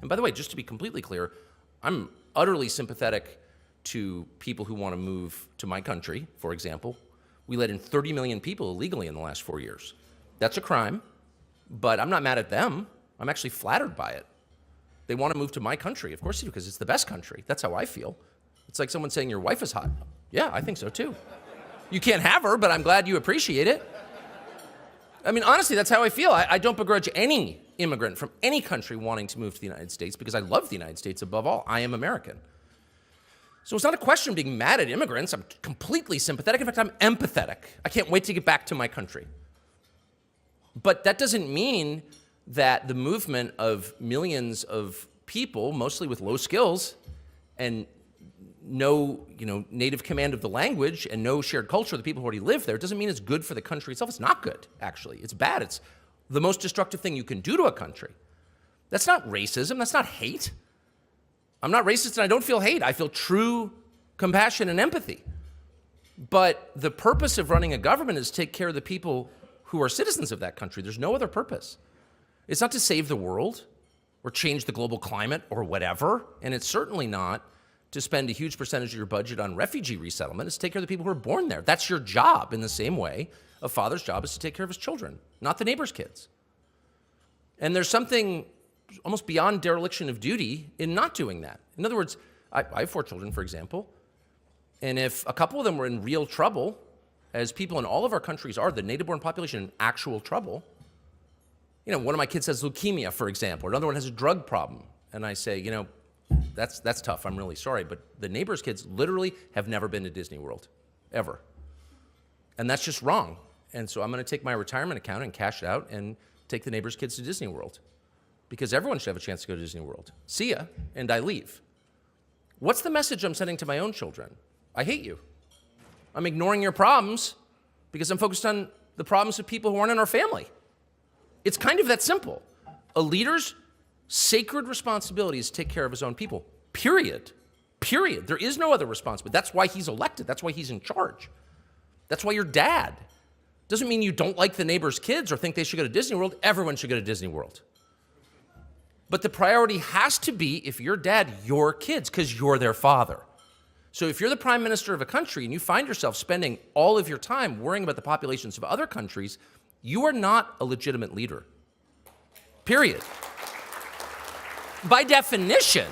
And by the way, just to be completely clear, I'm utterly sympathetic to people who want to move to my country, for example. We let in 30 million people illegally in the last 4 years. That's a crime, but I'm not mad at them. I'm actually flattered by it. They want to move to my country. Of course they do, because it's the best country. That's how I feel. It's like someone saying your wife is hot. Yeah, I think so too. You can't have her, but I'm glad you appreciate it. I mean, honestly, that's how I feel. I don't begrudge any immigrant from any country wanting to move to the United States because I love the United States above all. I am American. So it's not a question of being mad at immigrants. I'm completely sympathetic. In fact, I'm empathetic. I can't wait to get back to my country. But that doesn't mean that the movement of millions of people, mostly with low skills and no native command of the language and no shared culture, the people who already live there, doesn't mean it's good for the country itself. It's not good, actually. It's bad. It's the most destructive thing you can do to a country. That's not racism. That's not hate. I'm not racist and I don't feel hate. I feel true compassion and empathy. But the purpose of running a government is to take care of the people who are citizens of that country. There's no other purpose. It's not to save the world or change the global climate or whatever. And it's certainly not to spend a huge percentage of your budget on refugee resettlement. It's to take care of the people who are born there. That's your job in the same way a father's job is to take care of his children, not the neighbor's kids. And there's something almost beyond dereliction of duty in not doing that. In other words, I have 4 children, for example, and if a couple of them were in real trouble, as people in all of our countries are, the native-born population in actual trouble, one of my kids has leukemia, for example, or another one has a drug problem, and I say, that's tough, I'm really sorry, but the neighbor's kids literally have never been to Disney World, ever. And that's just wrong. And so I'm gonna take my retirement account and cash it out and take the neighbor's kids to Disney World, because everyone should have a chance to go to Disney World. See ya, and I leave. What's the message I'm sending to my own children? I hate you. I'm ignoring your problems because I'm focused on the problems of people who aren't in our family. It's kind of that simple. A leader's sacred responsibility is to take care of his own people, period. Period. There is no other responsibility. That's why he's elected. That's why he's in charge. That's why you're dad. Doesn't mean you don't like the neighbor's kids or think they should go to Disney World. Everyone should go to Disney World. But the priority has to be, if you're dad, your kids, because you're their father. So if you're the prime minister of a country and you find yourself spending all of your time worrying about the populations of other countries, you are not a legitimate leader. Period. By definition,